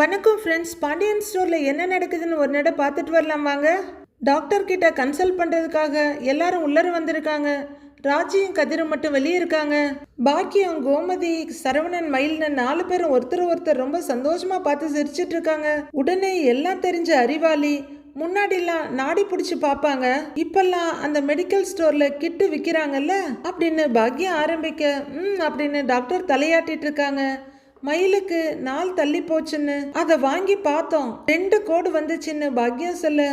வணக்கம் ஃப்ரெண்ட்ஸ். பாண்டியன் ஸ்டோரில் என்ன நடக்குதுன்னு ஒரு நட பார்த்துட்டு வரலாம் வாங்க. டாக்டர் கிட்ட கன்சல்ட் பண்ணுறதுக்காக எல்லாரும் உள்ளர வந்திருக்காங்க. ராஜியும் கதிரும் மட்டும் வெளியே இருக்காங்க. பாக்கியம், கோமதி, சரவணன், மயில்னு 4 பேரும் ஒருத்தர் ரொம்ப சந்தோஷமா பார்த்து சிரிச்சிட்டு இருக்காங்க. உடனே எல்லாம் தெரிஞ்ச அறிவாளி முன்னாடிலாம் நாடி பிடிச்சி பார்ப்பாங்க, இப்பெல்லாம் அந்த மெடிக்கல் ஸ்டோர்ல கிட்டு விற்கிறாங்கல்ல அப்படின்னு பாக்கியம் ஆரம்பிக்க அப்படின்னு டாக்டர் தலையாட்டிட்டு இருக்காங்க. மயிலுக்கு நாள் தள்ளி போச்சுன்னு அதை வாங்கி பார்த்தோம், 2 கோடு வந்துச்சுன்னு பாக்கியம் சொல்ல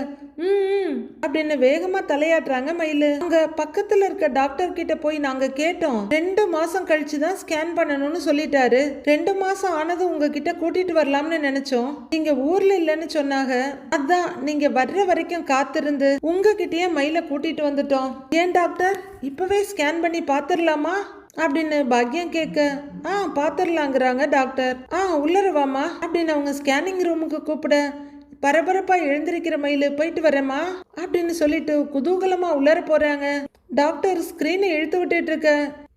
அப்படின்னு வேகமா தலையாட்டுறாங்க மயிலு. அங்க பக்கத்துல இருக்க டாக்டர் கிட்ட போய் நாங்க கேட்டோம், 2 மாசம் கழிச்சுதான் ஸ்கேன் பண்ணணும்னு சொல்லிட்டாரு. 2 மாசம் ஆனதும் உங்ககிட்ட கூட்டிட்டு வரலாம்னு நினைச்சோம், நீங்க ஊர்ல இல்லைன்னு சொன்னாங்க. அதான் நீங்க வர்ற வரைக்கும் காத்திருந்து உங்ககிட்டயே மயில கூட்டிட்டு வந்துட்டோம். ஏன் டாக்டர், இப்பவே ஸ்கேன் பண்ணி பாத்துடலாமா அப்படின்னு பாக்கியம் கேட்க, பாத்துடலாங்கிறாங்க டாக்டர். உள்ளரவாமா அப்படின்னு அவங்க ஸ்கேனிங் ரூமுக்கு கூப்பிட, பரபரப்பா எழுந்திருக்கிற மயிலு போயிட்டு வரேம்மா அப்படின்னு சொல்லிட்டு குதூகலமா உள்ளர போறாங்க. டாக்டர் ஸ்கிரீனை இழுத்து விட்டுட்டு இருக்க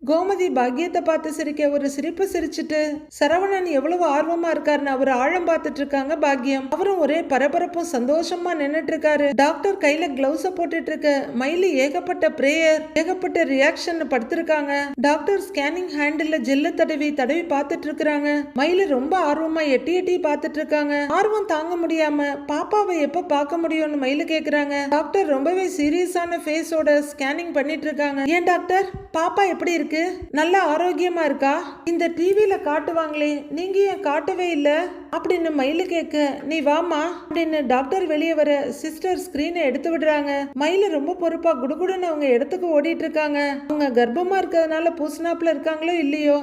கோமதி பாக்கியத்தை பார்த்து சிரிக்க ஒரு சிரிப்பு சிரிச்சுட்டு, சரவணன் எவ்வளவு ஆர்வமா இருக்காருன்னு அவர் ஆழம் பார்த்துட்டு இருக்காங்க பாக்கியம். அவரும் ஒரே பரபரப்பும் சந்தோஷமா நின்னுட்டு இருக்காரு. டாக்டர் கையில கிளவுஸ போட்டுட்டு இருக்க மயிலு ஏகப்பட்ட பிரேயர், ஏகப்பட்ட ரியாக்ஷன் படுத்திருக்காங்க. டாக்டர் ஸ்கேனிங் ஹேண்டில் ஜெல்ல தடவி பார்த்துட்டு இருக்காங்க. மயிலு ரொம்ப ஆர்வமா எட்டி எட்டி பார்த்துட்டு இருக்காங்க. ஆர்வம் தாங்க முடியாம பாப்பாவை எப்ப பார்க்க முடியும்னு மயிலு கேக்குறாங்க. டாக்டர் ரொம்பவே சீரியஸான ஃபேஸோட ஸ்கேனிங் பண்ணிட்டு இருக்காங்க. ஏன் டாக்டர், பாப்பா எப்படி இருக்கு, நல்ல ஆரோக்கியமா இருக்கா? இந்த டிவில காட்டுவாங்களே, நீங்க ஏன் காட்டவே இல்ல அப்படின்னு மயிலு கேட்க, நீ வாமா அப்படின்னு டாக்டர் வெளியே வர சிஸ்டர் ஸ்கிரீனை எடுத்து விடுறாங்க. மயிலு ரொம்ப பொறுப்பா குடுகுடுன்னு அவங்க இடத்துக்கு ஓடிட்டு இருக்காங்க. அவங்க கர்ப்பமா இருக்கிறதுனால பூசணாப்புல இருக்காங்களோ இல்லையோ,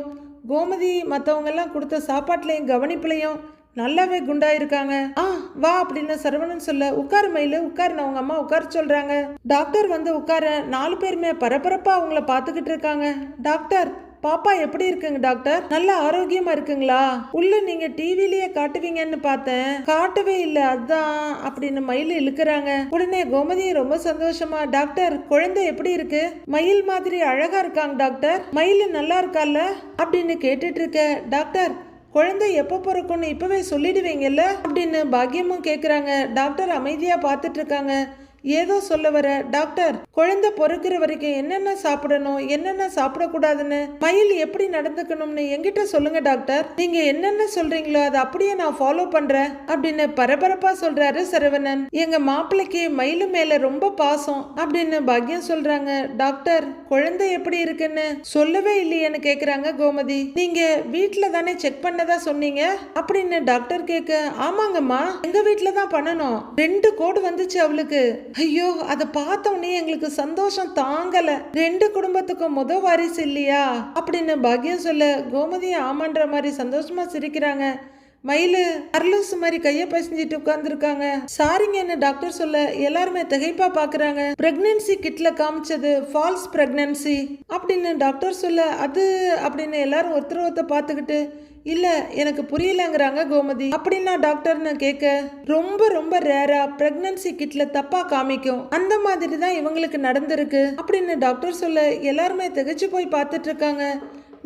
கோமதி மற்றவங்க எல்லாம் கொடுத்த சாப்பாட்டுலையும் கவனிப்புலையும் நல்லாவே குண்டாயிருக்காங்க. வா அப்படின்னு சரவணன் சொல்ல, உட்காரு மயிலு உட்காருன்னு அவங்க அம்மா உட்கார சொல்றாங்க. டாக்டர் வந்து உட்கார 4 பேருமே பரபரப்பா அவங்கள பாத்துக்கிட்டு இருக்காங்க. டாக்டர், பாப்பா எப்படி இருக்குங்க டாக்டர், நல்ல ஆரோக்கியமா இருக்குங்களா? உள்ள நீங்க டிவிலேயே காட்டுவீங்கன்னு பார்த்தேன், காட்டவே இல்லை அதான் அப்படின்னு மயில் இழுக்கிறாங்க. உடனே கோமதி ரொம்ப சந்தோஷமா, டாக்டர் குழந்தை எப்படி இருக்கு, மயில் மாதிரி அழகா இருக்காங்க டாக்டர், மயில் நல்லா இருக்கால அப்படின்னு கேட்டுட்டு இருக்க. டாக்டர், குழந்தை எப்போ பிறக்கும்னு இப்பவே சொல்லிடுவீங்கல்ல அப்படின்னு பாக்கியமும் கேக்குறாங்க. டாக்டர் அமைதியா பார்த்துட்டு இருக்காங்க. ஏதோ சொல்ல வர டாக்டர், குழந்தை பொறுக்கிற வரைக்கும் என்னென்ன சாப்பிடணும் என்னென்ன சாப்பிடக்கூடாதுன்னு, மயில் எப்படி நடந்துக்கணும்னு என்கிட்ட சொல்லுங்க டாக்டர், நீங்க என்னென்ன சொல்றீங்களோ அதை அப்படியே நான் ஃபாலோ பண்றேன் அப்படின்னு பரபரப்பா சொல்றாரு சரவணன். எங்க மாப்பிள்ளைக்கு மயிலு மேல ரொம்ப பாசம் அப்படின்னு பாக்கியம் சொல்றாங்க. டாக்டர், குழந்தை எப்படி இருக்குன்னு சொல்லவே இல்லையேன்னு கேக்குறாங்க கோமதி. நீங்க வீட்டுல தானே செக் பண்ணதா சொன்னீங்க அப்படின்னு டாக்டர் கேட்க, ஆமாங்கம்மா எங்க வீட்டுல தான் பண்ணணும், 2 கோடு வந்துச்சு அவளுக்கு. ஐயோ, அதை பார்த்த உடனே எங்களுக்கு சந்தோஷம் தாங்கல, 2 குடும்பத்துக்கும் வாரிசு இல்லையா அப்படின்னு பாக்கியம் சொல்ல, கோமதி ஆமான்ற மாதிரி சந்தோஷமா சிரிக்கிறாங்க. மயிலு அர்லூஸ் மாதிரி கைய பசிஞ்சிட்டு உட்கார்ந்துருக்காங்க. சாரிங்கன்னு டாக்டர் சொல்ல எல்லாருமே திகைப்பா பாக்குறாங்க. பிரெக்னன்சி கிட்ல காமிச்சது ஃபால்ஸ் பிரெக்னன்சி அப்படின்னு டாக்டர் சொல்ல, அது அப்படின்னு எல்லாரும் ஒருத்தர் பார்த்துக்கிட்டு, இல்ல எனக்கு புரியலங்கிறாங்க கோமதி. அப்படின்னா டாக்டர்னு கேட்க, ரொம்ப ரேரா பிரெக்னன்சி கிட்ல தப்பா காமிக்கும், அந்த மாதிரி தான் இவங்களுக்கு நடந்திருக்கு அப்படின்னு டாக்டர் சொல்ல எல்லாருமே திகைச்சு போய் பார்த்துட்டு இருக்காங்க.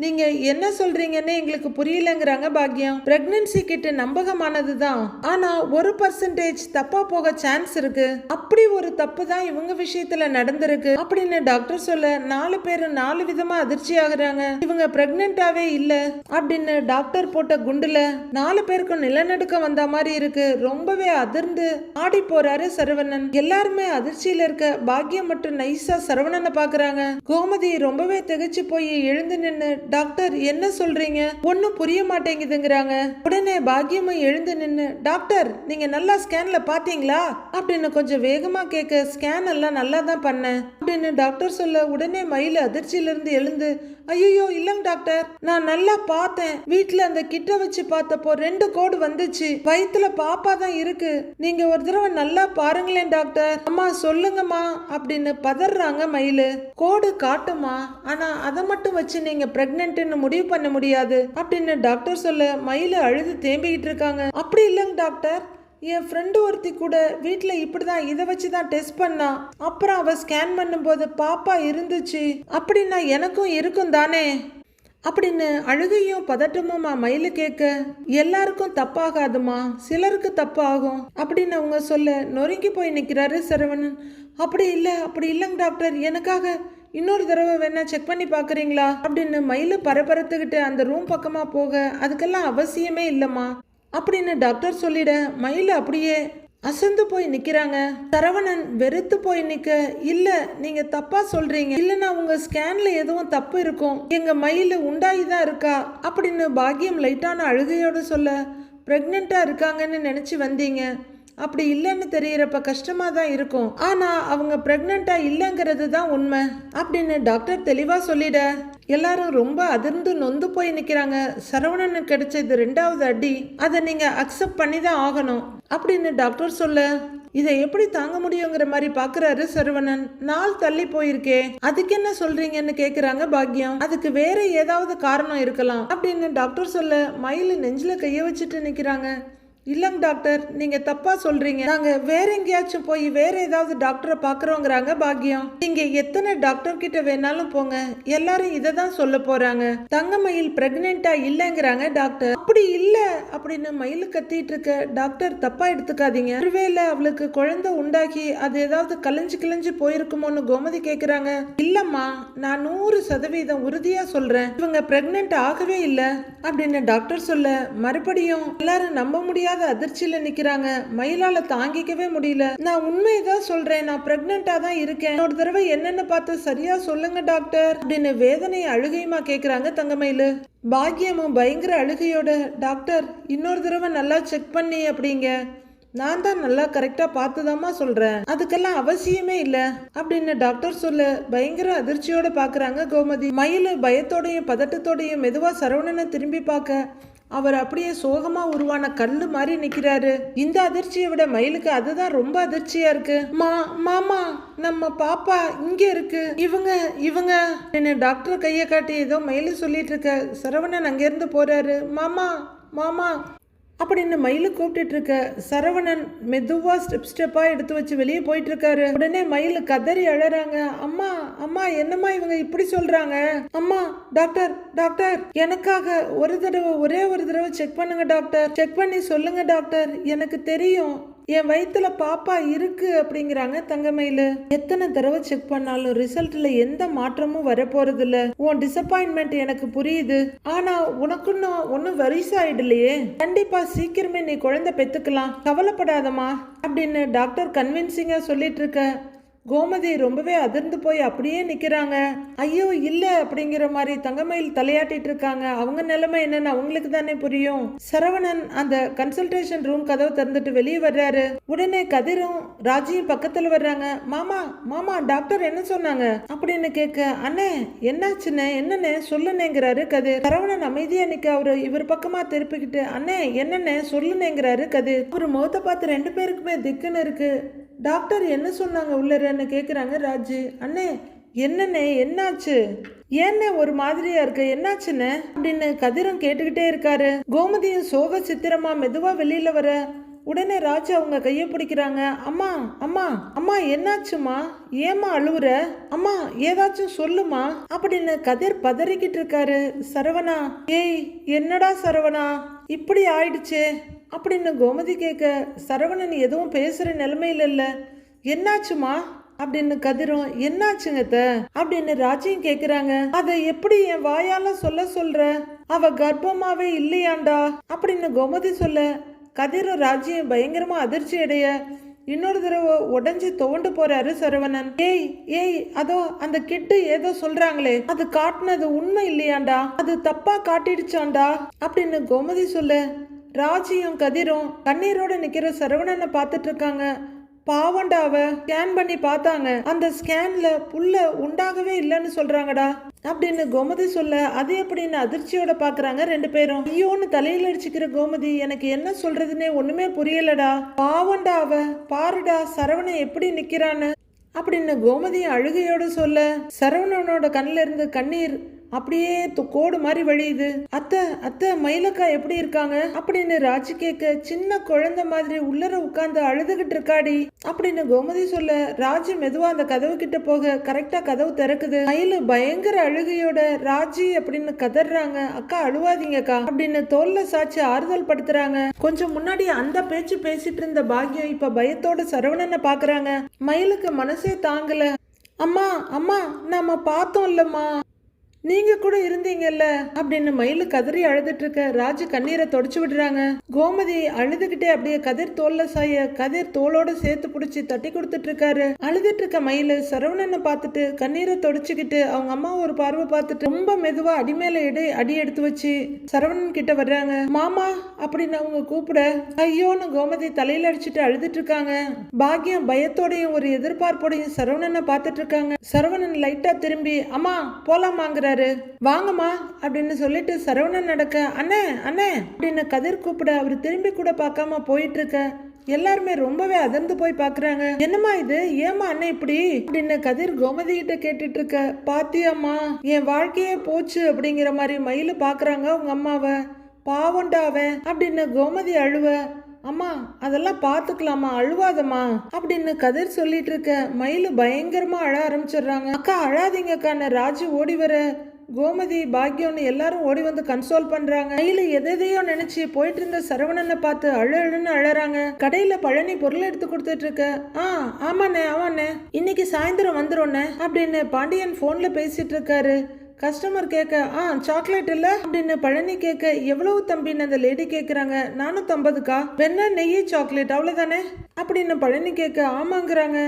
நீங்க என்ன சொல்றீங்கன்னு எங்களுக்கு புரியலங்கிறாங்க பாக்கியம். பிரெக்னன்சி கிட்ட நம்பகமானது தான், ஆனா 1% தப்பா போக சான்ஸ் இருக்கு, அப்படி ஒரு தப்பு தான் இவங்க விஷயத்துல நடந்திருக்கு அப்படின்னு டாக்டர் சொல்ல 4 பேரும் 4 விதமா அதிர்ச்சி ஆகுறாங்க. இவங்க பிரெக்னன்டாவே இல்ல அப்படின்னு டாக்டர் போட்ட குண்டுல 4 பேருக்கும் நிலநடுக்கம் வந்த மாதிரி இருக்கு. ரொம்பவே அதிர்ந்து ஆடி போறாரு சரவணன். எல்லாருமே அதிர்ச்சியில இருக்க பாக்கியம் மட்டும் நைஸா சரவணனை பாக்குறாங்க. கோமதி ரொம்பவே திகைச்சு போய் எழுந்து நின்னு, டாக்டர் என்ன சொல்றீங்க, ஒன்னும் புரிய மாட்டேங்குதுங்கிறாங்க. உடனே பாக்கியமும் எழுந்து நின்னு, டாக்டர் நீங்க நல்லா ஸ்கேன்ல பாத்தீங்களா அப்படின்னு கொஞ்சம் வேகமா கேட்க, ஸ்கேன் எல்லாம் நல்லா தான் பண்ணேன் அப்படின்னு டாக்டர் சொல்ல, உடனே மயில அதிர்ச்சியில இருந்து எழுந்து, ஐயோ இல்லங்க டாக்டர், நான் நல்லா பார்த்தேன், வீட்டுல அந்த கிட்ட வச்சு பார்த்தப்போ 2 கோடு வந்துச்சு, வயிற்றுல பாப்பா தான் இருக்கு, நீங்க ஒரு தடவை நல்லா பாருங்களேன் டாக்டர், அம்மா சொல்லுங்கம்மா அப்படின்னு பதறாங்க மயிலு. கோடு காட்டுமா, ஆனா அதை மட்டும் வச்சு நீங்க பிரெக்னன்ட்னு முடிவு பண்ண முடியாது அப்படின்னு டாக்டர் சொல்ல மயிலு அழுது தேம்பிக்கிட்டு இருக்காங்க. அப்படி இல்லைங்க டாக்டர், என் ஃப்ரெண்டு ஒருத்தி கூட வீட்டில் இப்படிதான் இதை வச்சு தான் டெஸ்ட் பண்ணா, அப்புறம் அவ ஸ்கேன் பண்ணும்போது பாப்பா இருந்துச்சு, அப்படின்னா எனக்கும் இருக்கும் தானே அப்படின்னு அழுகையும் பதட்டமுமா மயிலு கேட்க, எல்லாருக்கும் தப்பாகாதுமா, சிலருக்கு தப்பு ஆகும் அப்படின்னு அவங்க சொல்ல நொறுங்கி போய் நிற்கிறாரு சரவணன். அப்படி இல்லைங்க டாக்டர், எனக்காக இன்னொரு தடவை வேணா செக் பண்ணி பார்க்குறீங்களா அப்படின்னு மயிலு பரபரத்துக்கிட்டு அந்த ரூம் பக்கமாக போக, அதுக்கெல்லாம் அவசியமே இல்லைம்மா அப்படின்னு டாக்டர் சொல்லிட மயிலு அப்படியே அசந்து போய் நிக்கிறாங்க. சரவணன் வெறுத்து போய் நிக்க, இல்ல நீங்க தப்பா சொல்றீங்க, இல்லைன்னா உங்க ஸ்கேன்ல எதுவும் தப்பு இருக்கும், எங்க மயில உண்டாயிதான் இருக்கா அப்படின்னு பாக்கியம் லைட்டான அழுகையோடு சொல்ல, பிரெக்னெண்டா இருக்காங்கன்னு நினைச்சு வந்தீங்க, அப்படி இல்லைன்னு தெரியறப்ப கஷ்டமா தான் இருக்கும், ஆனா அவங்க பிரெக்னெண்டா இல்லைங்கிறது தான் உண்மை அப்படின்னு டாக்டர் தெளிவா சொல்லிட எல்லாரும் ரொம்ப அதிர்ந்து நொந்து போய் நிக்கிறாங்க. சரவணனுக்கு கிடைச்சது 2வது அடி, அதை நீங்க அக்செப்ட் பண்ணி தான் ஆகணும் அப்படின்னு டாக்டர் சொல்ல, இதை எப்படி தாங்க முடியுங்கிற மாதிரி பாக்குறாரு சரவணன். நாள் தள்ளி போயிருக்கே, அதுக்கு என்ன சொல்றீங்கன்னு கேக்குறாங்க பாக்கியம். அதுக்கு வேற ஏதாவது காரணம் இருக்கலாம் அப்படின்னு டாக்டர் சொல்ல மயிலு நெஞ்சில கைய வச்சுட்டு நிக்கிறாங்க. இல்லைங்க டாக்டர், நீங்க தப்பா சொல்றீங்க, நாங்க வேற எங்கேயாச்சும் போய் வேற ஏதாவது டாக்டரை பாக்குறோங்கிறாங்க பாக்கியம். நீங்க எத்தனை டாக்டர் கிட்ட வேணாலும் போங்க, எல்லாரும் இதை தான் சொல்ல போறாங்க, தங்கமயில் பிரெக்னெண்டா இல்லைங்கிறாங்க டாக்டர். அப்படி இல்ல அப்படின்னு மயில் கத்திட்டு இருக்க, டாக்டர் தப்பா எடுத்துக்காதீங்க, ஒருவேளை அவளுக்கு குழந்தை உண்டாகி அது ஏதாவது கலைஞ்சு போயிருக்குமோன்னு கோமதி கேக்குறாங்க. இல்லம்மா, நான் 100% உறுதியா சொல்றேன், இவங்க பிரெக்னென்ட் ஆகவே இல்லை அப்படின்னு டாக்டர் சொல்ல, மறுபடியும் எல்லாரும் நம்ப முடியாத அதிர்ச்சியில நிக்கிறாங்க. மயிலால தாங்கிக்கவே முடியல. நான் உண்மையதான் சொல்றேன், நான் பிரெக்னெண்டா தான் இருக்கேன், ஒரு தடவை என்னன்னு பார்த்து சரியா சொல்லுங்க டாக்டர் அப்படின்னு வேதனை அழுகையுமா கேக்குறாங்க தங்கமயிலு. பாக்கியமும் பயங்கர அழுகையோட, டாக்டர் இன்னொரு தடவை நல்லா செக் பண்ணி அப்படிங்க, நான் தான் நல்லா கரெக்டா பார்த்துதாமா சொல்றேன், அதுக்கெல்லாம் அவசியமே இல்ல அப்படின்னு டாக்டர் சொல்ல பயங்கர அதிர்ச்சியோட பாக்குறாங்க கோமதி. மயிலு பயத்தோடையும் பதட்டத்தோடையும் மெதுவா சரவணனை திரும்பி பார்க்க, அவர் அப்படியே சோகமா உருவான கல்லு மாதிரி நிக்கிறாரு. இந்த அதிர்ச்சியை விட மயிலுக்கு அதுதான் ரொம்ப அதிர்ச்சியா இருக்கு. மாமா, நம்ம பாப்பா இங்க இருக்கு, இவங்க என்ன டாக்டர் கைய காட்டி ஏதோ மயிலு சொல்லிட்டு இருக்க. சரவணன் அங்கிருந்து போறாரு. மாமா அப்படின்னு மயிலு கூப்பிட்டு இருக்க, சரவணன் மெதுவா ஸ்டெப்பா எடுத்து வச்சு வெளியே போயிட்டு இருக்காரு. உடனே மயிலு கதறி அழறாங்க. அம்மா என்னம்மா இவங்க இப்படி சொல்றாங்க, அம்மா டாக்டர் எனக்காக ஒரே ஒரு தடவை செக் பண்ணுங்க டாக்டர், செக் பண்ணி சொல்லுங்க டாக்டர், எனக்கு தெரியும் என் வயிற்றுல பாப்பா இருக்கு அப்படிங்கிறாங்க தங்கமயிலு. எத்தனை தடவை செக் பண்ணாலும் ரிசல்ட்ல எந்த மாற்றமும் வரப்போறது இல்ல. உன் டிசப்பாயின்மெண்ட் எனக்கு புரியுது, ஆனா உனக்குன்னு ஒன்னும் வரிசாயிடலையே, கண்டிப்பா சீக்கிரமே நீ குழந்தை பெத்துக்கலாம், கவலைப்படாதமா அப்படின்னு டாக்டர் கன்வின்சிங்கா சொல்லிட்டு இருக்க. கோமதி ரொம்பவே அதிர்ந்து போய் அப்படியே நிக்கிறாங்க. ஐயோ இல்ல அப்படிங்கிற மாதிரி தங்கமயில் தலையாட்டிட்டு இருக்காங்க. அவங்க நிலைமை என்னன்னு அவங்களுக்கு தானே புரியும். சரவணன் அந்த கன்சல்டேஷன் ரூம் கதவை திறந்துட்டு வெளியே வர்றாரு. உடனே கதிரும் ராஜியும் பக்கத்துல வர்றாங்க. மாமா டாக்டர் என்ன சொன்னாங்க அப்படின்னு கேட்க, அண்ணே என்னாச்சுன்னு என்னன்னு சொல்லுனேங்கிறாரு கதிர். சரவணன் அமைதியா நிக்க இவர் பக்கமா திருப்பிக்கிட்டு, அண்ணே என்னன்னு சொல்லுனேங்கிறாரு கதிர். ஒரு முகத்தை பார்த்து 2 பேருக்குமே திக்குன்னு இருக்கு. டாக்டர் என்ன சொன்னாங்க உள்ளன்னு கேக்குறாங்க ராஜு. அண்ணே என்னண்ணே என்னாச்சு, ஏன்னே ஒரு மாதிரியா இருக்கு, என்னாச்சுன்னு அப்படின்னு கதிரும் கேட்டுக்கிட்டே இருக்காரு. கோமதியும் சோக சித்திரமா மெதுவா வெளியில வர, உடனே ராஜு அவங்க கைய பிடிக்கிறாங்க. அம்மா என்னாச்சுமா, ஏமா அழுவுற, அம்மா ஏதாச்சும் சொல்லுமா அப்படின்னு கதிர் பதறிக்கிட்டு இருக்காரு. சரவணா, ஏய் என்னடா சரவணா இப்படி ஆயிடுச்சு அப்படின்னு கோமதி கேட்க, சரவணன் எதுவும் பேசுற நிலைமையில இல்ல. என்னாச்சுமா அப்படின்னு கதிரும், என்னாச்சுங்க அப்படின்னு ராஜியும் கேக்குறாங்க. அதை எப்படி என் வாயால சொல்ற, அவ கர்ப்பமாவே இல்லையாண்டா அப்படின்னு கோமதி சொல்ல, கதிரும் ராஜியும் பயங்கரமா அதிர்ச்சி அடைய இன்னொரு தடவை உடஞ்சி துவண்டு போறாரு சரவணன். ஏய் அதோ அந்த கிட்டு ஏதோ சொல்றாங்களே, அது காட்டுனது உண்மை இல்லையாண்டா, அது தப்பா காட்டிடுச்சாண்டா அப்படின்னு கோமதி சொல்ல, ராஜியும் கதிரும் கண்ணீரோட நிக்கிற சரவணனை பார்த்துட்டு இருக்காங்க. பாவண்டாவ ஸ்கேன் பண்ணி பார்த்தாங்க, அந்த ஸ்கேன்ல புள்ள உண்டாகவே இல்லைன்னு சொல்றாங்கடா அப்படின்னு கோமதி சொல்ல, அது எப்படின்னு அதிர்ச்சியோட பாக்குறாங்க 2 பேரும். ஐயோன்னு தலையில அடிச்சுக்கிற கோமதி, எனக்கு என்ன சொல்றதுன்னே ஒண்ணுமே புரியலடா, பாவண்டாவ பாருடா சரவணன் எப்படி நிக்கிறான்னு அப்படின்னு கோமதி அழுகையோட சொல்ல, சரவணனோட கண்ணில இருந்து கண்ணீர் அப்படியே கோடு மாதிரி வழியுது. அத்தை அத்தை மயிலக்கா எப்படி இருக்காங்க அப்படின்னு ராஜி கேட்க, சின்ன குழந்தை மாதிரி உள்ளர உட்கார்ந்து அழுதுகிட்டு இருக்காடி அப்படின்னு கோமதி சொல்ல, ராஜி மெதுவா அந்த கதவு கிட்ட போக கரெக்டா கதவு திறக்குது. மயிலு பயங்கர அழுகையோட ராஜி அப்படின்னு கதறாங்க. அக்கா அழுவாதீங்கக்கா அப்படின்னு தோல்ல சாட்சி ஆறுதல் படுத்துறாங்க. கொஞ்சம் முன்னாடி அந்த பேச்சு பேசிட்டு இருந்த பாக்கியம் இப்ப பயத்தோட சரவணனை பாக்குறாங்க. மயிலுக்கு மனசே தாங்கல. அம்மா அம்மா நாம பார்த்தோம் இல்லம்மா, நீங்க கூட இருந்தீங்கல்ல அப்படின்னு மயிலு கதறி அழுதுட்டு இருக்க ராஜு கண்ணீரை தொடச்சு விடுறாங்க. கோமதி அழுதுகிட்டே அப்படியே கதிர் தோல்ல சாய கதிர் தோளோட சேர்த்து பிடிச்சி தட்டி கொடுத்துட்டு இருக்காரு. அழுதுட்டு இருக்க மயிலு சரவணனை பார்த்துட்டு கண்ணீரை தொடச்சுக்கிட்டு அவங்க அம்மா ஒரு பார்வை பார்த்துட்டு ரொம்ப மெதுவா அடிமேல அடி எடுத்து வச்சு சரவணன் கிட்ட வர்றாங்க. மாமா அப்படின்னு அவங்க கூப்பிட ஐயோன்னு கோமதி தலையில அடிச்சுட்டு அழுதுட்டு இருக்காங்க. பாக்கியம் பயத்தோடையும் ஒரு எதிர்பார்ப்போடையும் சரவணனை பார்த்துட்டு இருக்காங்க. சரவணன் லைட்டா திரும்பி அம்மா போலாமாங்கிறாரு. வாங்கம்மா அப்படின்னு சொல்லிட்டு சரவணன் நடக்க அண்ணே அண்ணே அப்படின்னு கதிர் கூப்பிட அவர் திரும்பி கூட பார்க்காம போயிட்டு இருக்க. எல்லாருமே ரொம்பவே அதிர்ந்து போய் பாக்குறாங்க. என்னம்மா இது, ஏமா அண்ணன் இப்படி அப்படின்னு கதிர் கோமதி கிட்ட கேட்டுட்டு இருக்க. பாத்தியாம்மா என் வாழ்க்கையே போச்சு அப்படிங்கிற மாதிரி மயிலு பாக்குறாங்க உங்க அம்மாவை. பாவண்டாவ அப்படின்னு கோமதி அழுவ. அம்மா அதெல்லாம் பாத்துக்கலாமா, அழுவாதம்மா அப்படின்னு கதிர் சொல்லிட்டு இருக்க. மயிலு பயங்கரமா அழ ஆரம்பிச்சிடுறாங்க. அக்கா அழாதீங்கக்கான ராஜு ஓடி வர கோமதி பாக்கியம்னு எல்லாரும் ஓடி வந்து கன்சோல் பண்றாங்க. மயிலு எதையோ நினைச்சு போயிட்டு இருந்த சரவணனை பார்த்து அழுன்னு அழறாங்க. கடையில பழனி பொருள் எடுத்து கொடுத்துட்டு இருக்க. ஆமாண்ணே ஆமாண்ணே இன்னைக்கு சாயந்தரம் வந்துரும்ண்ணே அப்படின்னு பாண்டியன் போன்ல பேசிட்டு இருக்காரு. கஸ்டமர் கேட்க சாக்லேட் இல்ல அப்படின்னு பழனி கேட்க, எவ்வளவு தம்பின்னு அந்த லேடி கேக்குறாங்க. 450க்கா, வெண்ணெய் நெய் சாக்லேட் அவ்வளவுதானே அப்படின்னு பழனி கேட்க. ஆமாங்கிறாங்க.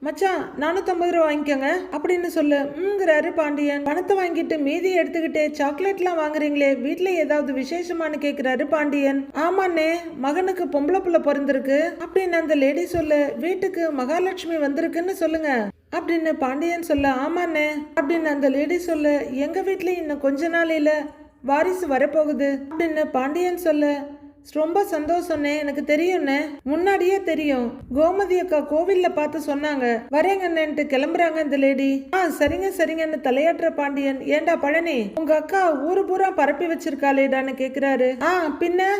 மச்சான் 450 ரூபா வாங்கிக்கோங்க அப்படின்னு சொல்லுங்கிறாரு பாண்டியன். பணத்தை வாங்கிட்டு மீதியை எடுத்துக்கிட்டே சாக்லேட்லாம் வாங்குறீங்களே, வீட்டுல ஏதாவது விசேஷமானு கேக்குறாரு பாண்டியன். ஆமாண்ணே மகனுக்கு பொம்பளை புள்ள பிறந்திருக்கு அப்படின்னு அந்த லேடி சொல்ல, வீட்டுக்கு மகாலட்சுமி வந்திருக்குன்னு சொல்லுங்க அப்படின்னு பாண்டியன் சொல்ல. ஆமாண்ணே அப்படின்னு அந்த லேடி சொல்ல, எங்க வீட்டுல இன்னும் கொஞ்ச நாளையில வாரிசு வரப்போகுது அப்படின்னு பாண்டியன் சொல்ல. ரொம்ப சந்தோஷம்னே, எனக்கு தெரியும்ண்ணே, முன்னாடியே தெரியும். கோமதி அக்கா கோவில்ல பார்த்து சொன்னாங்க, வரேங்கண்ணேன்ட்டு கிளம்புறாங்க இந்த லேடி. சரிங்க சரிங்கன்னு தலையாட்டுற பாண்டியன். ஏண்டா பழனி, உங்க அக்கா ஊரு பூரா பரப்பி வச்சிருக்காளேடான்னு கேக்குறாரு. பின்ன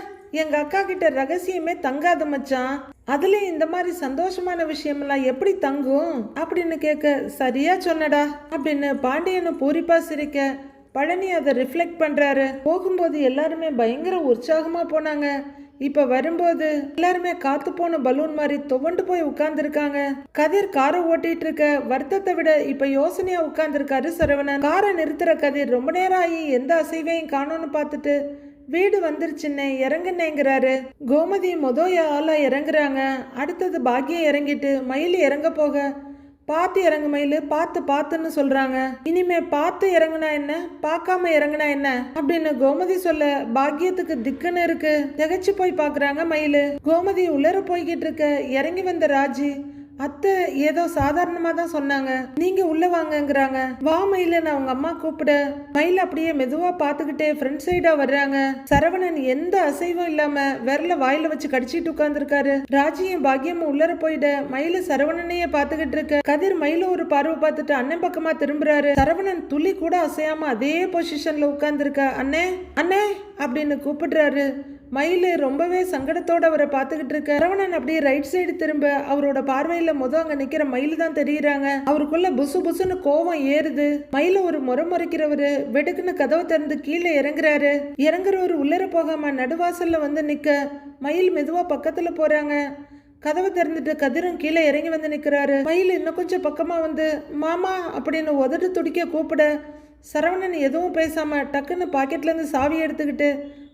எங்க அக்கா கிட்ட ரகசியமே தங்காது மச்சான், அதுல இந்த மாதிரி சந்தோஷமான விஷயமெல்லாம் எப்படி தங்கும் அப்படின்னு கேட்க. சரியா சொன்னடா அப்படின்னு பாண்டியனை பூரிப்பா சிரிக்க. பழனி அதை ரிஃப்ளெக்ட் பண்றாரு. போகும்போது எல்லாருமே பயங்கர உற்சாகமா போனாங்க. இப்ப வரும்போது எல்லாருமே காத்து போன பலூன் மாதிரி துவண்டு போய் உட்கார்ந்து இருக்காங்க. கதிர் காரை ஓட்டிட்டு இருக்க. வருத்தத்தை விட இப்ப யோசனையா உட்கார்ந்து இருக்காரு சரவணன். காரை நிறுத்துற கதிர் ரொம்ப நேரம் ஆகி எந்த அசைவையும் காணோன்னு பார்த்துட்டு வீடு வந்துருச்சுன்னே இறங்குனேங்கிறாரு. கோமதி ஆளா இறங்குறாங்க. அடுத்தது பாக்கியம் இறங்கிட்டு மயில் இறங்க போக, பார்த்து இறங்கு மயிலு, பார்த்துன்னு சொல்றாங்க. இனிமே பார்த்து இறங்குனா என்ன, பார்க்காம இறங்குனா என்ன அப்படின்னு கோமதி சொல்ல, பாக்கியத்துக்கு திக்குன்னு இருக்கு. திகச்சு போய் பாக்குறாங்க மயிலு. கோமதி உள்ளர போய்கிட்டு இருக்க. இறங்கி வந்த ராஜி, அத்தை ஏதோ சாதாரணமா தான் சொன்னாங்க, நீங்க உள்ள வாங்கங்கிறாங்க. வா மயிலன்னு அவங்க அம்மா கூப்பிட, மயில் அப்படியே மெதுவா பாத்துக்கிட்டே ஃப்ரண்ட் சைடா வர்றாங்க. சரவணன் எந்த அசைவும் இல்லாம விரல வாயில வச்சு கடிச்சிட்டு உட்கார்ந்துருக்காரு. ராஜியும் பாக்கியமும் உள்ளர போயிட மயில சரவணனையே பாத்துக்கிட்டு இருக்க. கதிர் மயில ஒரு பார்வை பார்த்துட்டு அண்ணன் பக்கமா திரும்புறாரு. சரவணன் துளி கூட அசையாம அதே பொசிஷன்ல உட்கார்ந்து இருக்க. அண்ணே அண்ணே அப்படின்னு கூப்பிடுறாரு. மயிலு ரொம்பவே சங்கடத்தோட அவரை பார்த்துக்கிட்டு இருக்க. சரவணன் அப்படியே ரைட் சைடு திரும்ப அவரோட பார்வையில அங்க நிக்கிற மயிலு தான் தெரியுறாங்க. அவருக்குள்ள புசு புசுன்னு கோவம் ஏறுது. மயில ஒரு முறைக்கிறவரு வெடுக்குன்னு கதவை திறந்து கீழே இறங்குறாரு. இறங்குறவரு உள்ளர போகாம நடுவாசல்ல வந்து நிக்க மயில் மெதுவா பக்கத்துல போறாங்க. கதவை திறந்துட்டு கதிரும் கீழே இறங்கி வந்து நிக்கிறாரு. மயில் இன்னும் கொஞ்சம் பக்கமா வந்து மாமா அப்படின்னு உதடு துடிக்க கூப்பிட, சரவணன் எதுவும் பேசாம டக்குன்னு பாக்கெட்ல இருந்து சாவி எடுத்துக்கிட்டு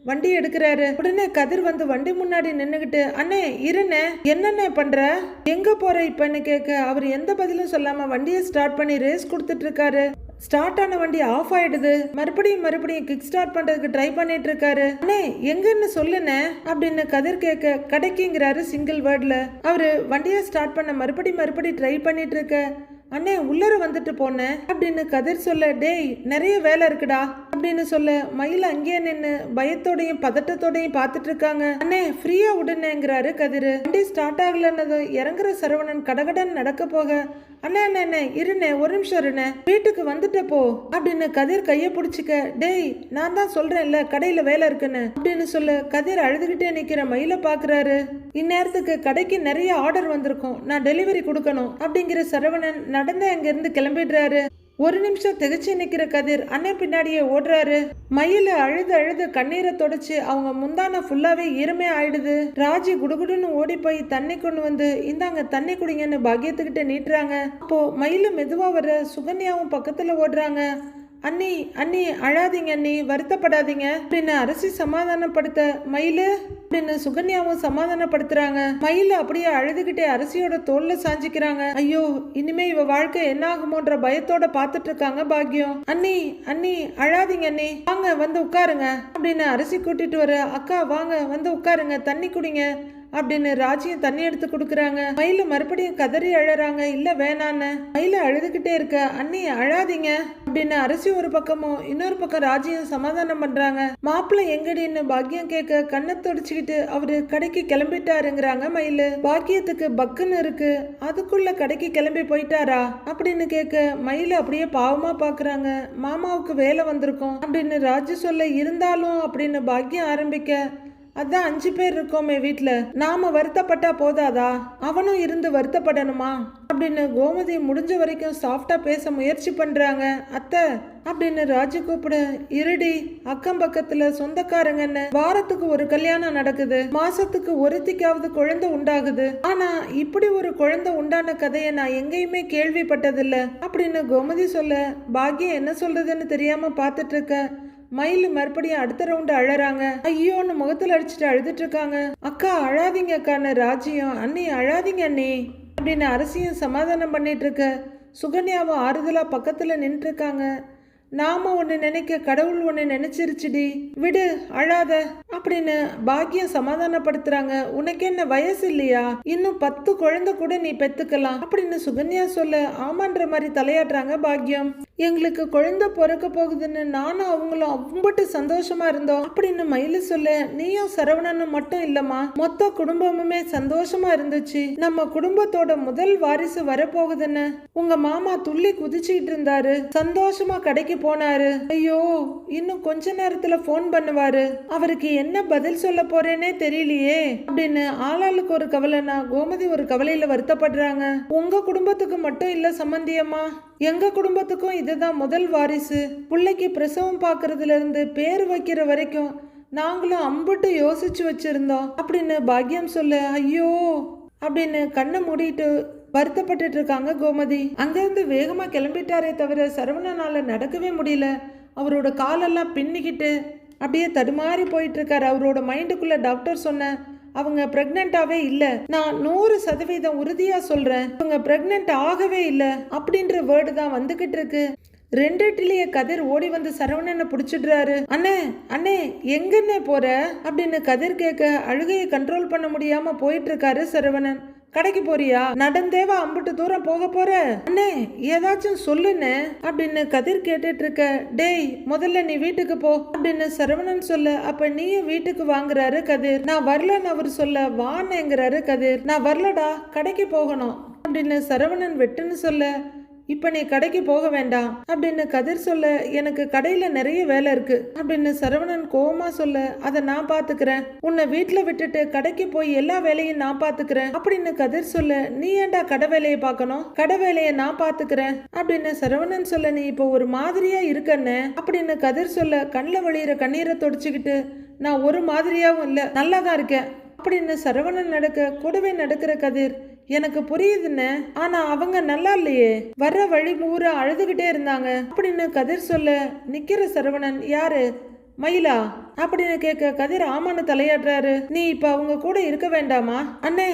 வண்டி எடுக்கிறாரு. உடனே கதிர் வந்து வண்டி முன்னாடி நின்னுகிட்டு, அண்ணே இருண்ணே, என்னென்ன பண்ற, எங்க போற இப்பன்னு கேட்க, அவர் எந்த பதிலும் சொல்லாம வண்டியை ஸ்டார்ட் பண்ணி ரேஸ் கொடுத்துட்டு இருக்காரு. ஸ்டார்ட் ஆன வண்டி ஆஃப் ஆயிடுது. மறுபடியும் கிக் ஸ்டார்ட் பண்றதுக்கு ட்ரை பண்ணிட்டு இருக்காரு. அண்ணே எங்கன்னு சொல்லுனே அப்படின்னு கதிர் கேட்க, கடைக்குங்கிறாரு சிங்கிள் வேர்ட்ல. அவரு வண்டியை ஸ்டார்ட் பண்ண மறுபடியும் ட்ரை பண்ணிட்டு இருக்க. அண்ணே உள்ளர வந்துட்டு போனேன் அப்படின்னு கதிர் சொல்ல, டேய் நிறைய வேலை இருக்குடா அப்படின்னு சொல்ல மயில் அங்கேயே நின்று பயத்தோடையும் பதட்டத்தோடையும் பார்த்துட்டு இருக்காங்க. அண்ணே ஃப்ரீயா விடுனேங்கிறாரு கதிர். வண்டி ஸ்டார்ட் ஆகலன்னதும் இறங்குற சரவணன் கடகடன் நடக்க போக, அண்ணே அண்ணே அண்ணே இருண்ணே, ஒரு நிமிஷம் இருண்ணே, வீட்டுக்கு வந்துட்ட போ அப்படின்னு கதிர் கைய பிடிச்சிக்க, டேய் நான் தான் சொல்றேன்ல கடையில வேலை இருக்குன்னு அப்படின்னு சொல்ல கதிர் அழுதுகிட்டே நிக்கிற மயில பாக்குறாரு. இந்நேரத்துக்கு கடைக்கு நிறைய ஆர்டர் வந்திருக்கும், நான் டெலிவரி கொடுக்கணும் அப்படிங்கிற சரவணன் நடந்து அங்க இருந்து கிளம்பிடுறாரு. ஒரு நிமிஷம் திகச்சு நிக்கிற கதிர் அண்ணன் பின்னாடியே ஓடுறாரு. மயில அழுது அழுது கண்ணீரை தொடச்சு அவங்க முந்தான ஃபுல்லாவே ஈரமே ஆயிடுது. ராஜி குடுகுடுன்னு ஓடி போய் தண்ணி கொண்டு வந்து இந்தாங்க தண்ணி குடிங்கன்னு பாக்கியத்துக்கிட்ட நீட்டுறாங்க. அப்போ மயில மெதுவா வர சுகன்யாவும் பக்கத்துல ஓடுறாங்க. அண்ணி அண்ணி அழாதீங்க அண்ணி, வருத்தப்படாதீங்க அப்படின்னு அரசி சமாதானப்படுத்த, மயிலு அப்படின்னு சுகன்யாவும் சமாதானப்படுத்துறாங்க. மயில அப்படியே அழுதுகிட்டே அரசியோட தோல்ல சாஞ்சிக்கிறாங்க. ஐயோ இனிமே இவ வாழ்க்கை என்ன ஆகுமோன்ற பயத்தோட பாத்துட்டு இருக்காங்க பாக்கியம். அண்ணி அண்ணி அழாதீங்க அண்ணி, வாங்க வந்து உட்காருங்க அப்படின்னு அரசி கூட்டிட்டு வர, அக்கா வாங்க வந்து உட்காருங்க தண்ணி குடிங்க அப்படின்னு ராஜியும் தண்ணி எடுத்து கொடுக்குறாங்க. மயில மறுபடியும் கதறி அழறாங்க, இல்ல வேணான்னு. மயில அழுதுகிட்டே இருக்க, அண்ணி அழாதீங்க அப்படின்னு அரசி ஒரு பக்கமும் இன்னொரு பக்கம் ராஜியும் சமாதானம் பண்றாங்க. மாப்பிள்ளை எங்கடின்னு பாக்கியம் கேட்க கண்ணை தொடச்சுக்கிட்டு அவரு கடைக்கு கிளம்பிட்டாருங்கிறாங்க மயிலு. பாக்கியத்துக்கு பக்குன்னு இருக்கு, அதுக்குள்ள கடைக்கு கிளம்பி போயிட்டாரா அப்படின்னு கேட்க மயில அப்படியே பாவமா பாக்குறாங்க. மாமாவுக்கு வேலை வந்திருக்கும் அப்படின்னு ராஜி சொல்ல, இருந்தாலும் அப்படின்னு பாக்கியம் ஆரம்பிக்க, அதான் 5 பேர் இருக்கோமே வீட்டுல, நாம வருத்தப்பட்டா போதாதா, அவனும் இருந்து வருத்தப்படணுமா அப்படின்னு கோமதி முடிஞ்ச வரைக்கும் சாஃப்டா பேச முயற்சி பண்றாங்க. அத்தை அப்படின்னு ராஜு கூப்பிட, இருடி அக்கம் பக்கத்துல சொந்தக்காரங்கன்னு வாரத்துக்கு ஒரு கல்யாணம் நடக்குது, மாசத்துக்கு ஒருத்திக்காவது குழந்தை உண்டாகுது, ஆனா இப்படி ஒரு குழந்தை உண்டான கதையை நான் எங்கேயுமே கேள்விப்பட்டதில்ல அப்படின்னு கோமதி சொல்ல பாக்கியம் என்ன சொல்றதுன்னு தெரியாம பாத்துட்டு இருக்க. மயில் மறுபடியும் அடுத்த ரவுண்டு அழறாங்க. ஐயோன்னு முகத்துல அடிச்சுட்டு அழுதுட்டு இருக்காங்க. அக்கா அழாதீங்க அக்கான்னு ராஜியும், அண்ணி அழாதீங்க அண்ணி அப்படின்னு அரசியும் சமாதானம் பண்ணிட்டு இருக்க. சுகன்யாவும் ஆறுதலா பக்கத்துல நின்று இருக்காங்க. நாம ஒன்னு நினைக்க கடவுள் ஒன்னு நினைச்சிருச்சுடி, விடு அழாத அப்படின்னு பாக்கியம் சமாதானப்படுத்துறாங்க. உனக்கு என்ன வயசு இல்லையா, இன்னும் 10 குழந்தை கூட நீ பெத்துக்கலாம் அப்படின்னு சுகன்யா சொல்ல, ஆமான்ற மாதிரி தலையாட்டுறாங்க பாக்கியம். எங்களுக்கு குழந்தை பிறக்க போகுதுன்னு நானும் அவங்களும் அவ்வளவு சந்தோஷமா இருந்தோம் அப்படின்னு மயிலு சொல்ல, நீயும் சரவணனும் மட்டும் இல்லம்மா, மொத்த குடும்பமுமே சந்தோஷமா இருந்துச்சு, நம்ம குடும்பத்தோட முதல் வாரிசு வரப்போகுதுன்னு உங்க மாமா துள்ளி குதிச்சுட்டு இருந்தாரு, சந்தோஷமா கடைக்கு போனாரு. ஐயோ இன்னும் கொஞ்ச நேரத்துல போன் பண்ணுவாரு, அவருக்கு என்ன பதில் சொல்ல போறேனே தெரியலையே அப்படின்னு ஆளாளுக்கு ஒரு கவலைனா கோமதி ஒரு கவலையில வருத்தப்படுறாங்க. உங்க குடும்பத்துக்கு மட்டும் இல்ல சம்பந்தியம்மா, எங்க குடும்பத்துக்கும் இதுதான் முதல் வாரிசு, பிள்ளைக்கு பிரசவம் பாக்குறதுல இருந்து பேர் வைக்கிற வரைக்கும் நாங்களும் அம்புட்டு யோசிச்சு வச்சிருந்தோம் அப்படின்னு பாக்கியம் சொல்ல, ஐயோ அப்படின்னு கண்ணை மூடிட்டு வருத்தப்பட்டு இருக்காங்க கோமதி. அங்கிருந்து வேகமா கிளம்பிட்டாரே தவிர சரவணனால நடக்கவே முடியல. அவரோட காலெல்லாம் பின்னிக்கிட்டு அப்படியே தடுமாறி போயிட்டு இருக்காரு. அவரோட மைண்டுக்குள்ள டாக்டர் சொன்ன, அவங்க பிரெக்னென்டாவே இல்ல, நான் 100% உறுதியா சொல்றேன், அவங்க பிரெக்னென்ட் ஆகவே இல்ல அப்படின்ற வேர்டு தான் வந்துகிட்டு இருக்கு. 2 கதிர் ஓடி வந்து சரவணனை பிடிச்சிடுறாரு. அண்ணே அண்ணே எங்கன்னே போற அப்படின்னு கதிர் கேட்க அழுகையை கண்ட்ரோல் பண்ண முடியாம போயிட்டு இருக்காரு சரவணன். கடைக்கு போறியா, நடந்தேவா அம்புட்டு தூரம் போக போற, அண்ணே ஏதாச்சும் சொல்லுன்னு அப்படின்னு கதிர் கேட்டுட்டு இருக்க. டேய் முதல்ல நீ வீட்டுக்கு போ அப்படின்னு சரவணன் சொல்ல, அப்ப நீயும் வீட்டுக்கு வாங்குறாரு கதிர். நான் வரலன்னு அவர் சொல்ல, வானேங்கிறாரு கதிர். நான் வரலடா கடைக்கு போகணும் அப்படின்னு சரவணன் வெட்டுன்னு சொல்ல, இப்ப நீ கடைக்கு போக வேண்டாம் அப்படின்னு கதிர் சொல்ல, எனக்கு கடையில நிறைய வேலை இருக்கு அப்படின்னு சரவணன் கோவமா சொல்ல, அதை நான் பாத்துக்கிறேன், உன்னை வீட்டுல விட்டுட்டு கடைக்கு போய் எல்லா வேலையும் நான் பாத்துக்கிறேன் அப்படின்னு கதிர் சொல்ல, நீ ஏண்டா கடை வேலையை பார்க்கணும், கடை வேலையை நான் பாத்துக்கிறேன் அப்படின்னு சரவணன் சொல்ல, நீ இப்போ ஒரு மாதிரியா இருக்கன்னு அப்படின்னு கதிர் சொல்ல, கண்ணில் வழியிற கண்ணீரை தொடச்சுக்கிட்டு, நான் ஒரு மாதிரியாவும் இல்ல நல்லாதான் இருக்கேன் அப்படின்னு சரவணன் நடக்க கூடவே நடக்கிற கதிர், எனக்கு புரியுதுன்னு, ஆனா அவங்க நல்லா இல்லையே, வர்ற வழி பூரா அழுதுகிட்டே இருந்தாங்க அப்படின்னு கதிர் சொல்ல, நிக்கிற சரவணன், யாரு மயிலா அப்படின்னு கேட்க கதிர் ஆமான்னு தலையாடுறாரு. நீ இப்ப அவங்க கூட இருக்க வேண்டாமா அண்ணே,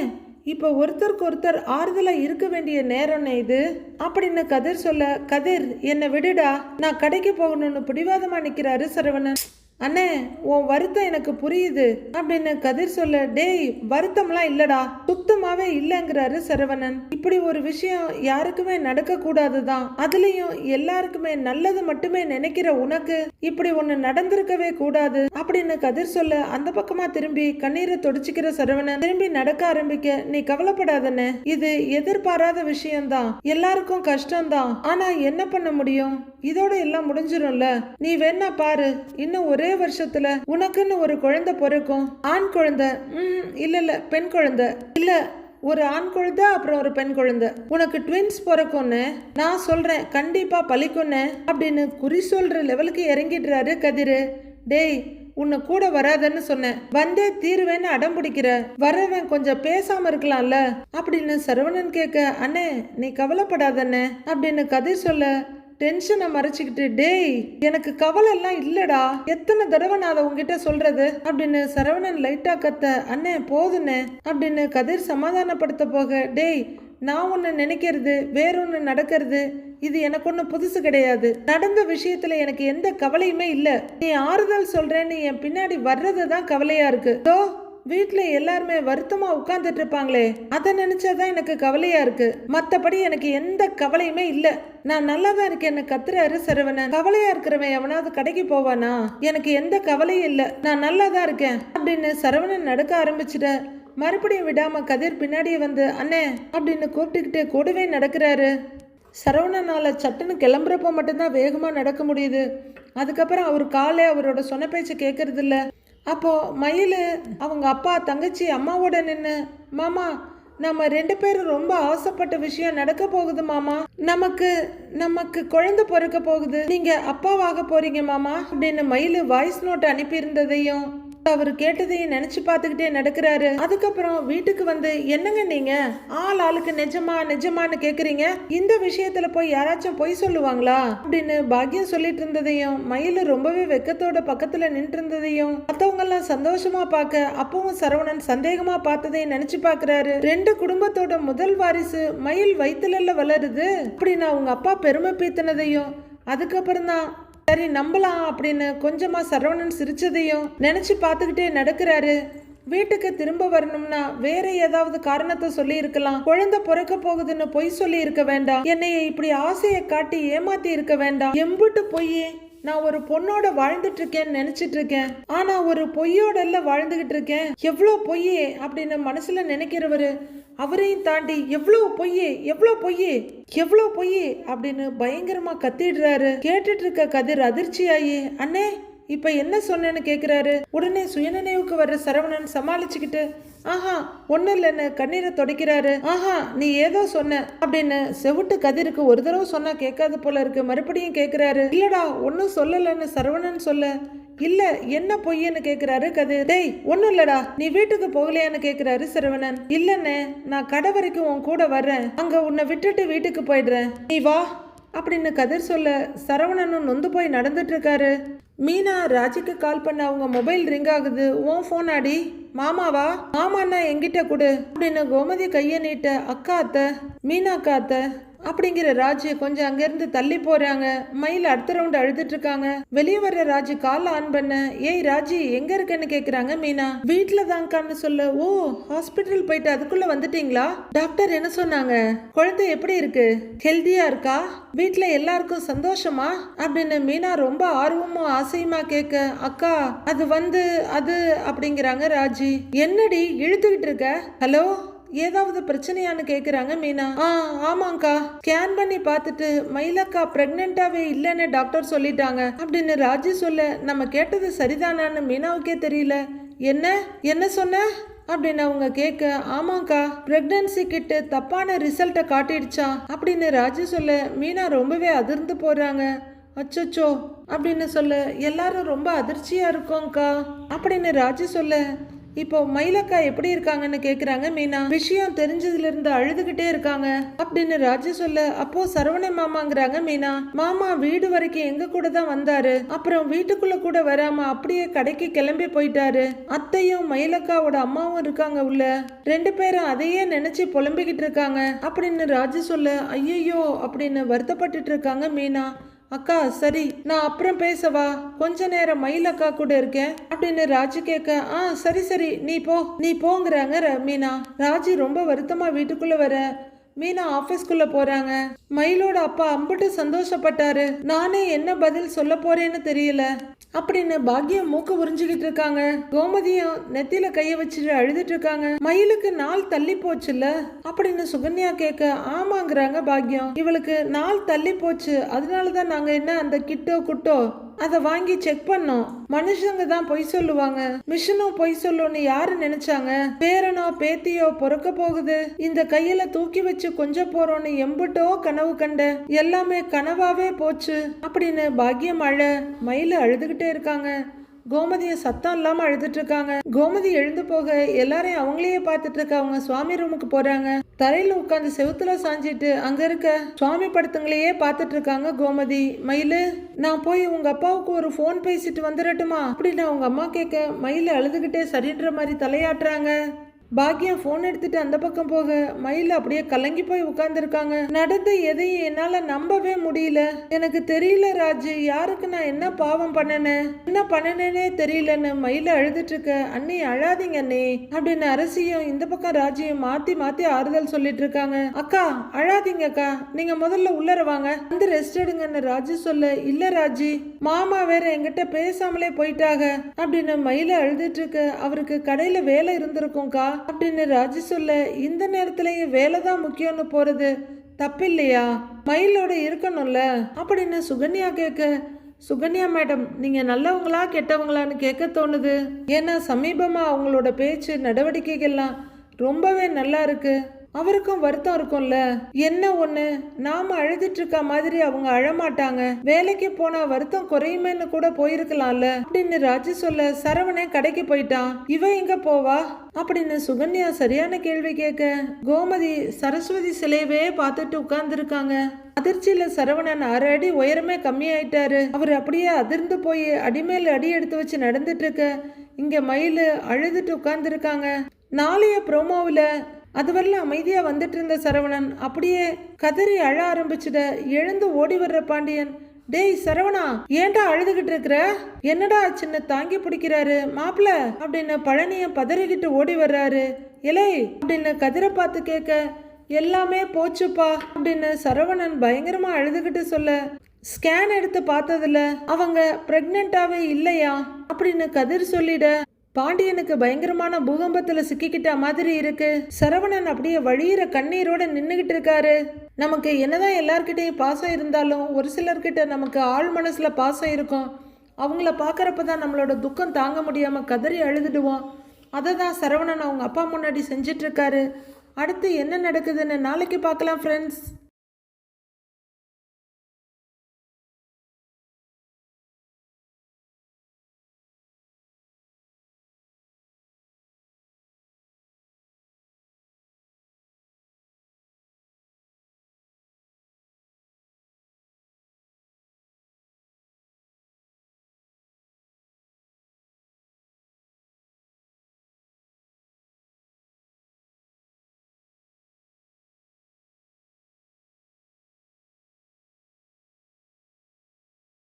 இப்ப ஒருத்தருக்கு ஒருத்தர் ஆறுதலா இருக்க வேண்டிய நேரம் இது அப்படின்னு கதிர் சொல்ல, கதிர் என்ன விடுடா, நான் கடைக்கு போகணும்னு பிடிவாதமா நிக்கிறாரு சரவணன். அண்ணே உன் வருத்தம் எனக்கு புரியுது அப்படின்னு கதிர் சொல்ல, டேய் வருத்தம்லாம் இல்லடா, சுத்தமாவே இல்லைங்கிறாரு சரவணன். இப்படி ஒரு விஷயம் யாருக்குமே நடக்க கூடாதுதான், அதுலயும் எல்லாருக்குமே நல்லது மட்டுமே நினைக்கிற உனக்கு இப்படி ஒண்ணு நடந்திருக்கவே கூடாது அப்படின்னு கதிர் சொல்ல, அந்த பக்கமா திரும்பி கண்ணீரை தொடச்சிக்கிற சரவணன் திரும்பி நடக்க ஆரம்பிக்க, நீ கவலைப்படாதண்ணே, இது எதிர்பாராத விஷயம்தான், எல்லாருக்கும் கஷ்டம்தான், ஆனா என்ன பண்ண முடியும், இதோட எல்லாம் முடிஞ்சிரும்ல, நீ வேணா பாரு, இன்னும் ஒரே வருஷத்துல உனக்குன்னு ஒரு குழந்தை பிறக்கும், ஆண் குழந்தை, இல்ல பெண் குழந்தை, இல்ல ஒரு ஆண் குழந்தை அப்புறம் ஒரு பெண் குழந்தை, உனக்கு ட்வின்ஸ் பிறக்கும்னு நான் சொல்றேன், கண்டிப்பா பழிக்கும்னு அப்படின்னு குறி சொல்ற லெவலுக்கு இறங்கிடுறாரு கதிர். டேய் உன்னை கூட வராதன்னு சொன்னேன், வந்தே தீருவேன்னு அடம் பிடிக்கிற, வரவன் கொஞ்சம் பேசாம இருக்கலாம்ல அப்படின்னு சரவணன் கேட்க, அண்ணே நீ கவலைப்படாதண்ணே அப்படின்னு கதிர் சொல்ல, டென்ஷனை மறைச்சிக்கிட்டு, டேய் எனக்கு கவலை எல்லாம் இல்லடா, எத்தனை தடவை நான் அதை உங்ககிட்ட சொல்றது அப்படின்னு சரவணன் லைட்டா கத்த, அண்ணே போதுண்ணே அப்படின்னு கதிர் சமாதானப்படுத்த போக, டேய் நான் ஒன்று நினைக்கிறது வேறொன்று நடக்கிறது, இது எனக்கு ஒன்றும் புதுசு கிடையாது, நடந்த விஷயத்துல எனக்கு எந்த கவலையுமே இல்லை, நீ ஆறுதல் சொல்றேன்னு என் பின்னாடி வர்றது தான் கவலையா இருக்கு. வீட்டுல எல்லாருமே வருத்தமா உட்கார்ந்துட்டு இருப்பாங்களே, அதை நினைச்சாதான் எனக்கு கவலையா இருக்கு, மத்தபடி எனக்கு எந்த கவலையுமே இல்ல, நான் நல்லா தான் இருக்கேன்னு கத்துறாரு சரவணன். கவலையா இருக்கிறவன் எவனாவது கடைக்கு போவானா, எனக்கு எந்த கவலையும் இல்ல, நான் நல்லா தான் இருக்கேன் அப்படின்னு சரவணன் நடக்க ஆரம்பிச்சுட்ட. மறுபடியும் விடாம கதிர் பின்னாடியே வந்து, அண்ணே அப்படின்னு கூப்பிட்டுக்கிட்டு கூடவே நடக்கிறாரு. சரவணனால சட்டுன்னு கிளம்புறப்போ மட்டும்தான் வேகமா நடக்க முடியுது, அதுக்கப்புறம் அவர் காலே அவரோட சொன்ன பேச்சு கேட்கறது இல்ல. அப்போ மயில் அவங்க அப்பா தங்கச்சி அம்மாவோட நின்று, மாமா நம்ம 2 பேரும் ரொம்ப ஆசைப்பட்ட விஷயம் நடக்க போகுது மாமா, நமக்கு குழந்தை பிறக்க போகுது, நீங்க அப்பாவாக போறீங்க மாமா அப்படின்னு மயில் வாய்ஸ் நோட் அனுப்பியிருந்ததையும் அவர் கேட்டதையும் நினைச்சு பார்த்துக்கிட்டே நடக்கிறாரு. அதுக்கப்புறம் வீட்டுக்கு வந்து, என்னங்க நீங்க ஆளுக்கு நிஜமான்னு கேக்குறீங்க, இந்த விஷயத்துல போய் யாராச்சும் பொய் சொல்லுவாங்களா அப்படின்னு பாக்கியம் சொல்லிட்டு இருந்ததையும், மயில் ரொம்பவே வெக்கத்தோட பக்கத்துல நின்று இருந்ததையும் மத்தவங்க எல்லாம் சந்தோஷமா பார்க்க, அப்பவும் சரவணன் சந்தேகமா பார்த்ததையும் நினைச்சு பாக்குறாரு. 2 குடும்பத்தோட முதல் வாரிசு மயில் வயிற்றுல வளருது அப்படின்னு அவங்க அப்பா பெருமை பீத்தினதையும், அதுக்கப்புறம் தான் சரி நம்பலாம் அப்படின்னு கொஞ்சமா சரவணன் சிரிச்சதையும் நினைச்சு பார்த்துக்கிட்டே நடக்கிறாரு. வீட்டுக்கு திரும்ப வரணும்னா வேற ஏதாவது காரணத்தை சொல்லி இருக்கலாம், குழந்தை பிறக்க போகுதுன்னு பொய் சொல்லி இருக்க வேண்டாம், என்னைய இப்படி ஆசையை காட்டி ஏமாத்தி இருக்க வேண்டாம், எம்புட்டு பொய், நான் ஒரு பொண்ணோட வாழ்ந்துட்டு இருக்கேன்னு நினைச்சிட்டு இருக்கேன், ஆனா ஒரு பொய்யோட எல்லாம் வாழ்ந்துகிட்டு இருக்கேன், எவ்வளோ பொய் அப்படின்னு மனசுல நினைக்கிறவரு அவரையும் தாண்டி எவ்வளவு பொய் அப்படின்னு பயங்கரமா கத்திடுறாரு. கேட்டுட்டு இருக்க கதிர் அதிர்ச்சியாயி, அண்ணே இப்ப என்ன சொன்னேன்னு கேக்குறாரு. உடனே சுயநினைவுக்கு வர்ற சரவணன் சமாளிச்சுக்கிட்டு, ஆஹா ஒன்னும் இல்லைன்னு கண்ணீரை துடைக்கிறாரு. ஆஹா நீ ஏதோ சொன்ன அப்படின்னு செவிட்டு கதிருக்கு ஒரு தடவை சொன்னா கேட்காது போல இருக்கு, மறுபடியும் கேக்குறாரு. இல்லடா ஒன்னும் சொல்லலன்னு சரவணன் சொல்ல, இல்ல என்ன பொய்யன்னு கேக்குறாரு கதிர். டேய் ஒன்னும் இல்லடா, நீ வீட்டுக்கு போகலையான்னு கேக்குறாரு சரவணன். இல்லன்னு நான் கடை வரைக்கும் உன் கூட வர்றேன், அங்க உன்னை விட்டுட்டு வீட்டுக்கு போயிடுறேன், நீ வா அப்படின்னு கதிர் சொல்ல, சரவணனும் நொந்து போய் நடந்துட்டு இருக்காரு. மீனா ராஜிக்கு கால் பண்ண அவங்க மொபைல் ரிங் ஆகுது. உன் போன் ஆடி. மாமாவா? மாமாண்ணா என்கிட்ட கொடு அப்படின்னு கோமதி கையை நீட்ட, அக்கா அத்தை, மீனா அக்கா அத்தை அப்படிங்கிற ராஜு கொஞ்சம் அங்கிருந்து தள்ளி போறாங்க. மயில் அடுத்த ரவுண்ட் அழுதுட்டு இருக்காங்க. வெளியே வர்ற ராஜு கால் ஆன் பண்ண, ஏய் ராஜி எங்க இருக்கன்னு கேக்குறாங்க மீனா. வீட்டுல தான்கான்னு சொல்ல, ஓ ஹாஸ்பிட்டல் போயிட்டு அதுக்குள்ள வந்துட்டீங்களா? டாக்டர் என்ன சொன்னாங்க? குழந்தை எப்படி இருக்கு? ஹெல்தியா இருக்கா? வீட்டுல எல்லாருக்கும் சந்தோஷமா அப்படின்னு மீனா ரொம்ப ஆர்வமும் ஆசையுமா கேட்க, அக்கா அது அப்படிங்கிறாங்க ராஜி. என்னடி இழுத்துக்கிட்டு இருக்க? ஹலோ ஏதாவது பிரச்சனையான்னு கேக்குறாங்க மீனா. ஆமாங்கா, ஸ்கேன் பண்ணி பார்த்துட்டு மயிலக்கா பிரெக்னென்ட்டாவே இல்லைன்னு டாக்டர் சொல்லிட்டாங்க அப்படின்னு ராஜி சொல்ல, நம்ம கேட்டது சரிதானான்னு மீனாவுக்கே தெரியல. என்ன சொன்ன அப்படின்னு அவங்க கேட்க, ஆமாக்கா பிரெக்னன்சி கிட்ட தப்பான ரிசல்ட்டை காட்டிடுச்சா அப்படின்னு ராஜி சொல்ல, மீனா ரொம்பவே அதிர்ந்து போறாங்க. அச்சோ அப்படின்னு சொல்ல, எல்லாரும் ரொம்ப அதிர்ச்சியா இருக்கோங்கக்கா அப்படின்னு ராஜி சொல்ல, இப்போ மயிலக்கா எப்படி இருக்காங்கன்னு கேக்குறாங்க மீனா. விஷயம் தெரிஞ்சதுல இருந்து அழுதுகிட்டே இருக்காங்க அப்படின்னு ராஜு சொல்ல, அப்போ சரவண மாமாங்கிறாங்க மீனா. மாமா வீடு வரைக்கும் எங்க கூட தான் வந்தாரு, அப்புறம் வீட்டுக்குள்ள கூட வராம அப்படியே கடைக்கு கிளம்பி போயிட்டாரு. அத்தையும் மயிலக்காவோட அம்மாவும் இருக்காங்க உள்ள, 2 பேரும் அதையே நினைச்சு புலம்பிக்கிட்டு இருக்காங்க அப்படின்னு ராஜு சொல்ல, ஐயோ அப்படின்னு வருத்தப்பட்டுட்டு இருக்காங்க மீனா. அக்கா சரி நான் அப்புறம் பேசவா, கொஞ்ச நேரம் மயில் அக்கா கூட இருக்கேன் அப்படின்னு ராஜி கேட்க சரி சரி நீ போங்கிறாங்க மீனா. ராஜி ரொம்ப வருத்தமா வீட்டுக்குள்ள வர மீனா ஆபீஸ்க்குள்ள போறாங்க. மயிலோட அப்பா அம்புட்டு சந்தோஷப்பட்டாரு. நானே என்ன பதில் சொல்ல போறேன்னு தெரியல அப்படின்னு பாக்கியம் மூக்க உறிஞ்சிக்கிட்டு இருக்காங்க. கோமதியும் நெத்தியில கைய வச்சுட்டு அழுதுட்டு இருக்காங்க. மயிலுக்கு நாள் தள்ளி போச்சுல்ல அப்படின்னு சுகன்யா கேட்க ஆமாங்கிறாங்க பாக்கியம். இவளுக்கு நாள் தள்ளி போச்சு, அதனாலதான் நாங்க என்ன அந்த கிட்டோ குட்டோ அதை வாங்கி செக் பண்ணோம். மனுஷங்க தான் பொய் சொல்லுவாங்க, மிஷினும் பொய் சொல்லுன்னு யாரு நினைச்சாங்க? பேரனோ பேத்தியோ பொறுக்க போகுது, இந்த கையில தூக்கி வச்சு கொஞ்சம் போறோன்னு எம்புட்டோ கனவு கண்ட, எல்லாமே கனவாவே போச்சு அப்படின்னு பாக்கியம் அழ மயில அழுதுகிட்டே இருக்காங்க. கோமதிய சத்தம் இல்லாம அழுதுட்டு இருக்காங்க. கோமதி எழுந்து போக எல்லாரையும் அவங்களையே பார்த்துட்டு இருக்க அவங்க சுவாமி ரூமுக்கு போறாங்க. தரையில உட்காந்து செவுத்துல சாஞ்சிட்டு அங்க இருக்க சுவாமி படத்துங்களையே பார்த்துட்டு இருக்காங்க கோமதி. மயிலு நான் போய் உங்க அப்பாவுக்கு ஒரு போன் பேசிட்டு வந்துடட்டுமா அப்படின்னு அவங்க அம்மா கேட்க மயில அழுதுகிட்டே சரின்ற மாதிரி தலையாட்டுறாங்க. பாக்கியம் போன் எடுத்துட்டு அந்த பக்கம் போக மயில் அப்படியே கலங்கி போய் உட்கார்ந்துருக்காங்க. நடந்த எதையும் என்னால நம்பவே முடியல. எனக்கு தெரியல ராஜு, யாருக்கு நான் என்ன பாவம் பண்ணனேனே தெரியலன்னு மயில அழுதுட்டு இருக்க. அண்ணி அழாதீங்க அண்ணி அப்படின்னு அரசியும் இந்த பக்கம் ராஜியும் மாத்தி மாத்தி ஆறுதல் சொல்லிட்டு இருக்காங்க. அக்கா அழாதீங்க அக்கா, நீங்க முதல்ல உள்ளர வாங்க, வந்து ரெஸ்ட் எடுங்கன்னு ராஜு சொல்ல, இல்ல ராஜி மாமா வேற என்கிட்ட பேசாமலே போயிட்டாங்க அப்படின்னு மயில அழுதுட்டு இருக்க. அவருக்கு கடையில வேலை இருந்திருக்கும்க்கா அப்படின்னு ராஜி சொல்ல, இந்த நேரத்திலயும் வேலைதான் முக்கியம்னு போறது தப்பில்லையா, மயிலோட இருக்கணும்ல அப்படின்னு சுகன்யா கேட்க, சுகன்யா மேடம் நீங்க நல்லவங்களா கெட்டவங்களான்னு கேட்க தோணுது. ஏன்னா சமீபமா அவங்களோட பேச்சு நடவடிக்கைகள்லாம் ரொம்பவே நல்லா இருக்கு. அவருக்கும் வருத்தம் இருக்கும்ல. என்ன ஒண்ணு, நாம அழுதுட்டு இருக்க மாதிரி அவங்க அழமாட்டாங்க. வேலைக்கு போனா வருத்தம் குறையுமேன்னு கூட போயிருக்கலாம்ல அப்படின்னு ராஜு சொல்ல, சரவணே கடைக்கு போயிட்டான், இவ எங்க போவா அப்படின்னு சுகன்யா சரியான கேள்வி கேட்க, கோமதி சரஸ்வதி சிலையவே பார்த்துட்டு உட்கார்ந்து இருக்காங்க. அதிர்ச்சியில சரவணன் 6 அடி உயரமே கம்மியாயிட்டாரு. அவர் அப்படியே அதிர்ந்து போய் அடிமேல அடி எடுத்து வச்சு நடந்துட்டு இருக்க, இங்க மயிலு அழுதுட்டு உட்கார்ந்து இருக்காங்க. நாளைய ப்ரோமோவில் அதுவரையிலும் அமைதியா வந்துட்டு இருந்த சரவணன் அப்படியே கதறி அழ ஆரம்பிச்சுட. எழுந்து ஓடி வர்ற பாண்டியன், டேய் சரவணா ஏன்டா அழுதுகிட்டு இருக்கிற, என்னடா சின்ன தாங்கி பிடிக்கிறாரு மாப்பிள அப்படின்னு பழனிய பதறிக்கிட்டு ஓடி வர்றாரு. இலை அப்படின்னு கதிரை பார்த்து கேட்க, எல்லாமே போச்சுப்பா அப்படின்னு சரவணன் பயங்கரமா அழுதுகிட்டு சொல்ல, ஸ்கேன் எடுத்து பார்த்ததுல அவங்க பிரெக்னென்டாவே இல்லையா அப்படின்னு கதிர் சொல்லிட, பாண்டியனுக்கு பயங்கரமான பூகம்பத்துல சிக்கிக்கிட்ட மாதிரி இருக்கு. சரவணன் அப்படியே வழியிற கண்ணீரோட நின்னுகிட்டு இருக்காரு. நமக்கு என்னதான் எல்லார்கிட்டையும் பாசம் இருந்தாலும் ஒரு சிலர்கிட்ட நமக்கு ஆள் மனசுல பாசம் இருக்கும். அவங்கள பார்க்கறப்பதான் நம்மளோட துக்கம் தாங்க முடியாம கதறி அழுதுடுவோம். அதை தான் சரவணன் அவங்க அப்பா முன்னாடி செஞ்சிட்டு இருக்காரு. அடுத்து என்ன நடக்குதுன்னு நாளைக்கு பார்க்கலாம் ஃப்ரெண்ட்ஸ்.